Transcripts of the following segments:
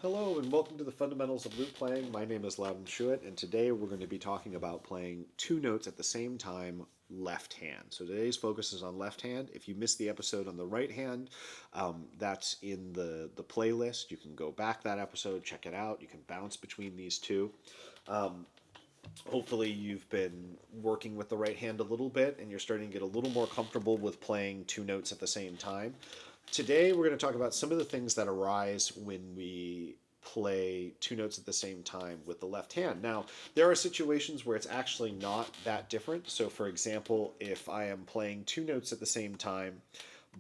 Hello and welcome to the Fundamentals of Lute Playing. My name is Laudon Schuett, and today we're going to be talking about playing two notes at the same time, left hand. So today's focus is on left hand. If you missed the episode on the right hand, that's in the playlist. You can go back that episode, check it out. You can bounce between these two. Hopefully you've been working with the right hand a little bit and you're starting to get a little more comfortable with playing two notes at the same time. Today we're going to talk about some of the things that arise when we play two notes at the same time with the left hand. Now, there are situations where it's actually not that different. So for example, if I am playing two notes at the same time,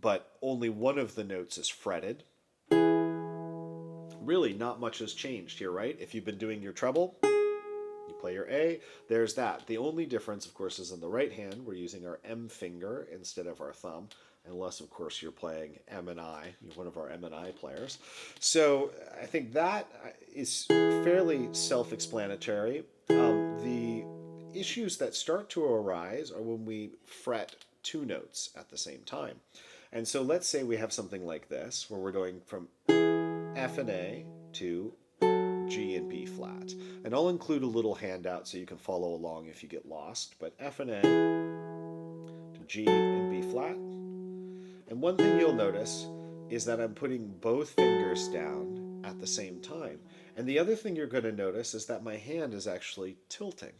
but only one of the notes is fretted, really not much has changed here, right? If you've been doing your treble, you play your A, there's that. The only difference, of course, is in the right hand. We're using our M finger instead of our thumb, unless, of course, you're playing M and I, you're one of our M and I players. So I think that is fairly self-explanatory. The issues that start to arise are when we fret two notes at the same time. And so let's say we have something like this, where we're going from F and A to G and B flat. And I'll include a little handout so you can follow along if you get lost. But F and A to G and B flat. And one thing you'll notice is that I'm putting both fingers down at the same time. And the other thing you're going to notice is that my hand is actually tilting.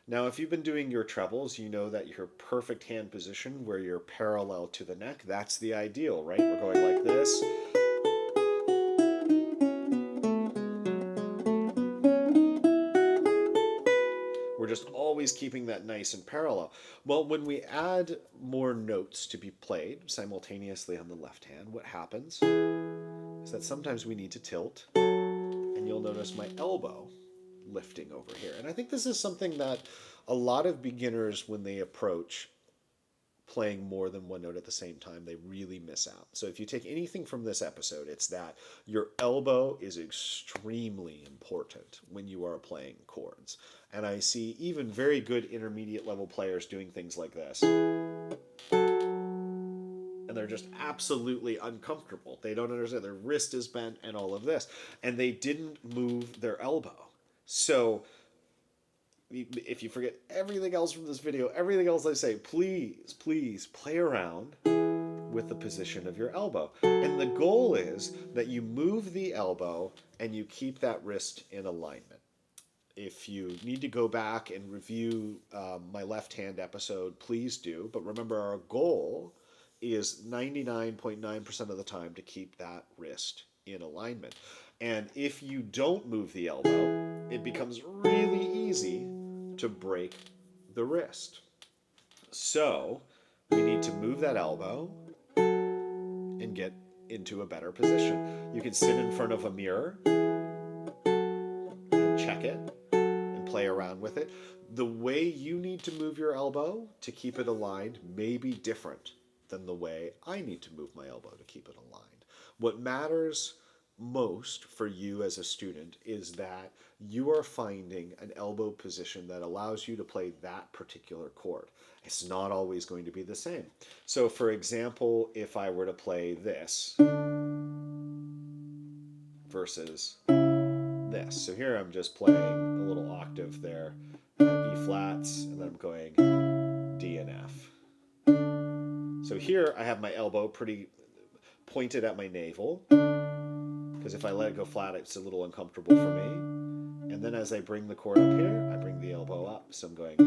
Now, if you've been doing your trebles, you know that your perfect hand position where you're parallel to the neck, that's the ideal, right? We're going like this. We're just always keeping that nice and parallel. Well, when we add more notes to be played simultaneously on the left hand, what happens is that sometimes we need to tilt, and you'll notice my elbow lifting over here. And I think this is something that a lot of beginners, when they approach playing more than one note at the same time, they really miss out. So if you take anything from this episode, it's that your elbow is extremely important when you are playing chords. And I see even very good intermediate level players doing things like this. And they're just absolutely uncomfortable. They don't understand. Their wrist is bent and all of this. And they didn't move their elbow. So if you forget everything else from this video, everything else I say, please, please play around with the position of your elbow. And the goal is that you move the elbow and you keep that wrist in alignment. If you need to go back and review my left hand episode, please do. But remember, our goal is 99.9% of the time to keep that wrist in alignment. And if you don't move the elbow, it becomes really easy to break the wrist. So we need to move that elbow and get into a better position. You can sit in front of a mirror and check it and play around with it. The way you need to move your elbow to keep it aligned may be different than the way I need to move my elbow to keep it aligned. What matters most for you as a student is that you are finding an elbow position that allows you to play that particular chord. It's not always going to be the same. So for example, if I were to play this versus this. So here I'm just playing a little octave there, E flats, and then I'm going D and F. So here I have my elbow pretty pointed at my navel, because if I let it go flat, it's a little uncomfortable for me. And then as I bring the chord up here, I bring the elbow up. So I'm going.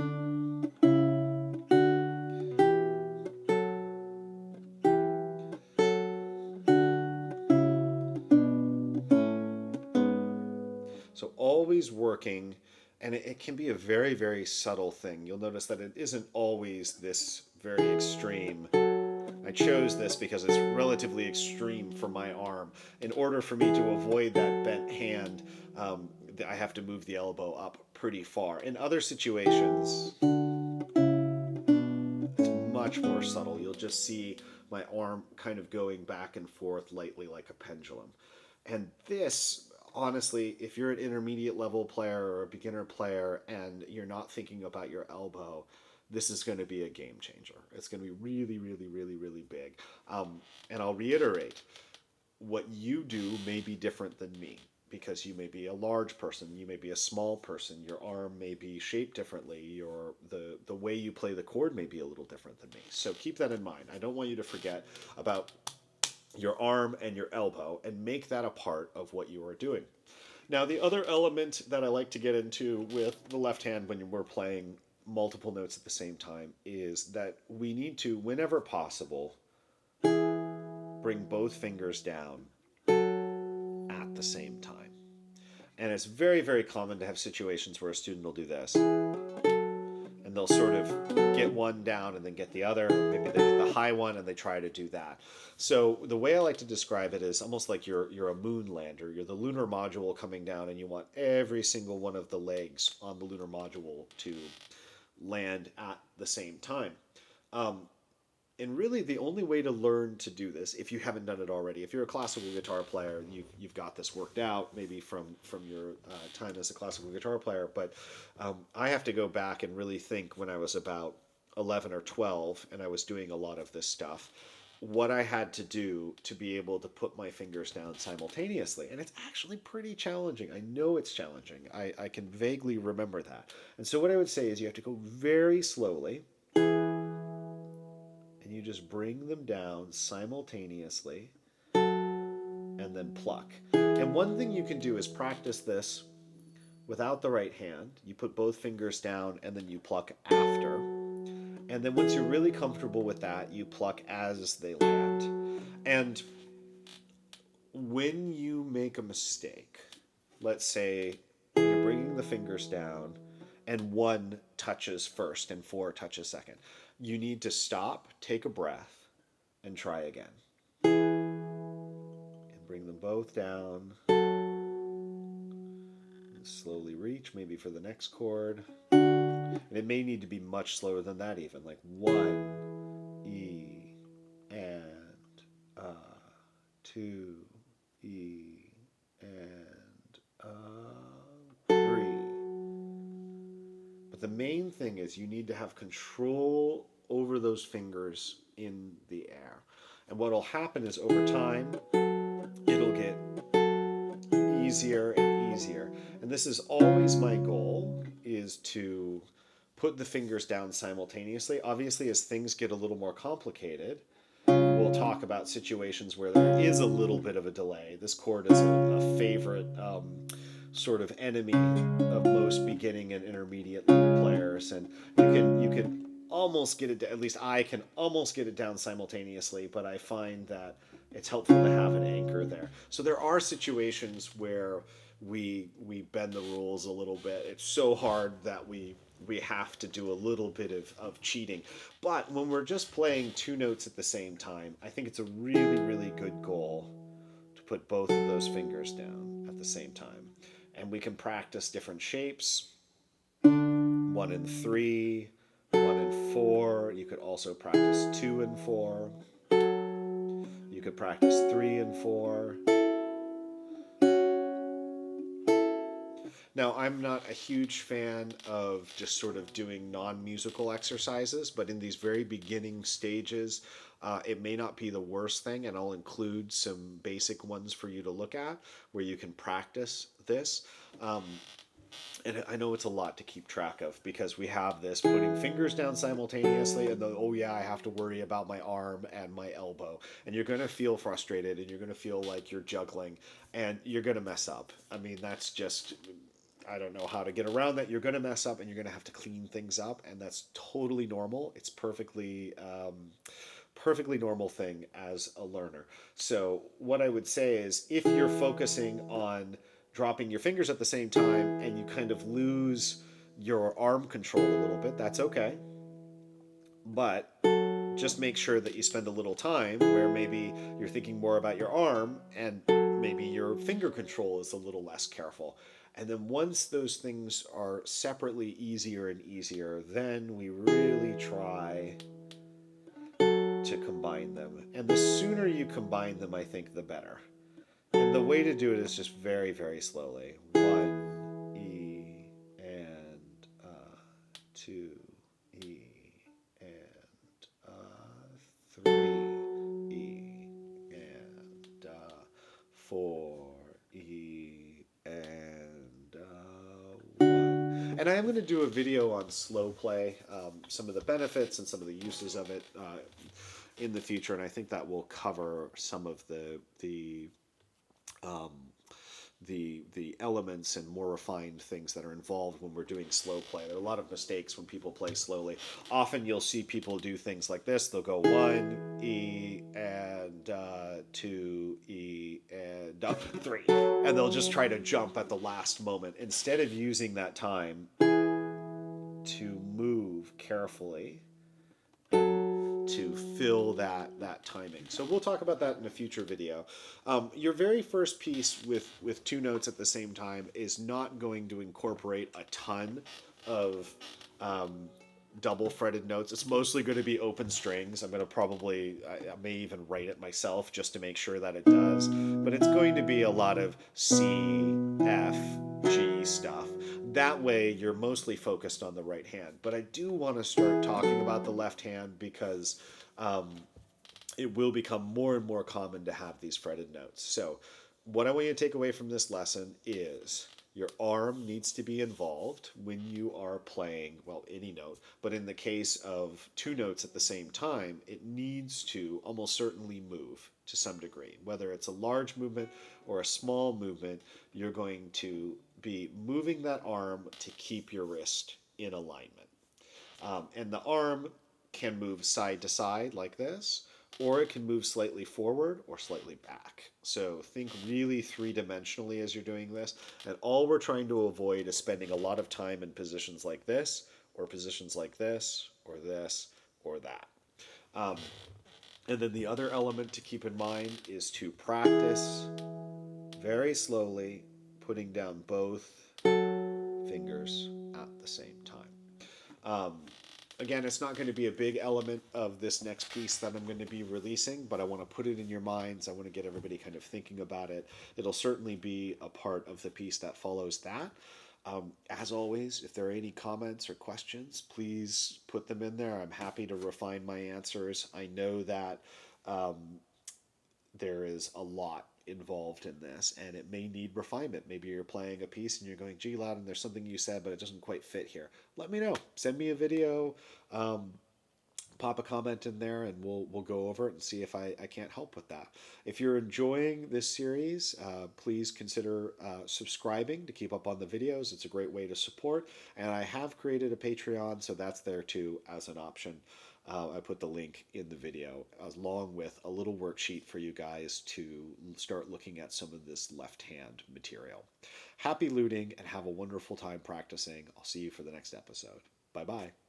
So always working, and it can be a very, very subtle thing. You'll notice that it isn't always this very extreme. I chose this because it's relatively extreme for my arm. In order for me to avoid that bent hand, I have to move the elbow up pretty far. In other situations, it's much more subtle. You'll just see my arm kind of going back and forth lightly like a pendulum. And this, honestly, if you're an intermediate level player or a beginner player and you're not thinking about your elbow, this is going to be a game changer. It's going to be really, really, really, really big. And I'll reiterate, what you do may be different than me because you may be a large person, you may be a small person, your arm may be shaped differently, or the way you play the chord may be a little different than me. So keep that in mind. I don't want you to forget about your arm and your elbow and make that a part of what you are doing. Now, the other element that I like to get into with the left hand when we're playing multiple notes at the same time is that we need to, whenever possible, bring both fingers down at the same time. And it's very, very common to have situations where a student will do this. And they'll sort of get one down and then get the other. Maybe they get the high one and they try to do that. So the way I like to describe it is almost like you're a moon lander. You're the lunar module coming down and you want every single one of the legs on the lunar module to land at the same time. And really the only way to learn to do this, if you haven't done it already, if you're a classical guitar player and you've got this worked out, maybe from your time as a classical guitar player, but I have to go back and really think when I was about 11 or 12 and I was doing a lot of this stuff, what I had to do to be able to put my fingers down simultaneously. And it's actually pretty challenging. I know it's challenging. I can vaguely remember that. And so what I would say is you have to go very slowly, and you just bring them down simultaneously and then pluck. And one thing you can do is practice this without the right hand. You put both fingers down and then you pluck after. And then once you're really comfortable with that, you pluck as they land. And when you make a mistake, let's say you're bringing the fingers down and 1 touches first and 4 touches second, you need to stop, take a breath, and try again. And bring them both down. And slowly reach, maybe for the next chord. And it may need to be much slower than that even, like 1, E, and 2, E, and 3. But the main thing is you need to have control over those fingers in the air. And what will happen is over time, it'll get easier and easier. And this is always my goal, is to put the fingers down simultaneously. Obviously, as things get a little more complicated, we'll talk about situations where there is a little bit of a delay. This chord is a favorite sort of enemy of most beginning and intermediate players, and you can almost get it. At least I can almost get it down simultaneously, but I find that it's helpful to have an anchor there. So there are situations where we bend the rules a little bit. It's so hard that we have to do a little bit of cheating. But when we're just playing 2 notes at the same time, I think it's a really, really good goal to put both of those fingers down at the same time. And we can practice different shapes, 1 and 3, 1 and 4. You could also practice 2 and 4. You could practice 3 and 4. Now, I'm not a huge fan of just sort of doing non-musical exercises, but in these very beginning stages, it may not be the worst thing, and I'll include some basic ones for you to look at where you can practice this. And I know it's a lot to keep track of because we have this putting fingers down simultaneously and then, oh yeah, I have to worry about my arm and my elbow. And you're going to feel frustrated and you're going to feel like you're juggling and you're going to mess up. I mean, that's just, I don't know how to get around that. You're going to mess up and you're going to have to clean things up, and that's totally normal. It's perfectly normal thing as a learner. So what I would say is if you're focusing on dropping your fingers at the same time and you kind of lose your arm control a little bit, that's okay. But just make sure that you spend a little time where maybe you're thinking more about your arm and maybe your finger control is a little less careful. And then once those things are separately easier and easier, then we really try to combine them. And the sooner you combine them, I think, the better. And the way to do it is just very, very slowly. 1, E, and 2, E, and 3, E, and And I am going to do a video on slow play, some of the benefits and some of the uses of it in the future, and I think that will cover some of um, the elements and more refined things that are involved when we're doing slow play. There are a lot of mistakes when people play slowly. Often you'll see people do things like this. They'll go 1, E, and 2, E, and 3. And they'll just try to jump at the last moment instead of using that time to move carefully to fill that timing. So we'll talk about that in a future video. Your very first piece with 2 notes at the same time is not going to incorporate a ton of double fretted notes. It's mostly going to be open strings. I'm going to I may even write it myself just to make sure that it does. But it's going to be a lot of C, F, G stuff. That way you're mostly focused on the right hand. But I do want to start talking about the left hand because it will become more and more common to have these fretted notes. So what I want you to take away from this lesson is your arm needs to be involved when you are playing, well, any note, but in the case of 2 notes at the same time, it needs to almost certainly move to some degree. Whether it's a large movement or a small movement, you're going to be moving that arm to keep your wrist in alignment. And the arm can move side to side like this, or it can move slightly forward or slightly back. So think really 3-dimensionally as you're doing this. And all we're trying to avoid is spending a lot of time in positions like this, or positions like this, or this, or that. And then the other element to keep in mind is to practice very slowly putting down both fingers at the same time. Again, it's not going to be a big element of this next piece that I'm going to be releasing, but I want to put it in your minds. I want to get everybody kind of thinking about it. It'll certainly be a part of the piece that follows that. As always, if there are any comments or questions, please put them in there. I'm happy to refine my answers. I know that there is a lot involved in this, and it may need refinement. Maybe you're playing a piece and you're going, gee, Laudon, there's something you said, but it doesn't quite fit here. Let me know. Send me a video, pop a comment in there, and we'll go over it and see if I can't help with that. If you're enjoying this series, please consider subscribing to keep up on the videos. It's a great way to support, and I have created a Patreon, so that's there too as an option. I put the link in the video along with a little worksheet for you guys to start looking at some of this left hand material. Happy looting and have a wonderful time practicing. I'll see you for the next episode. Bye-bye.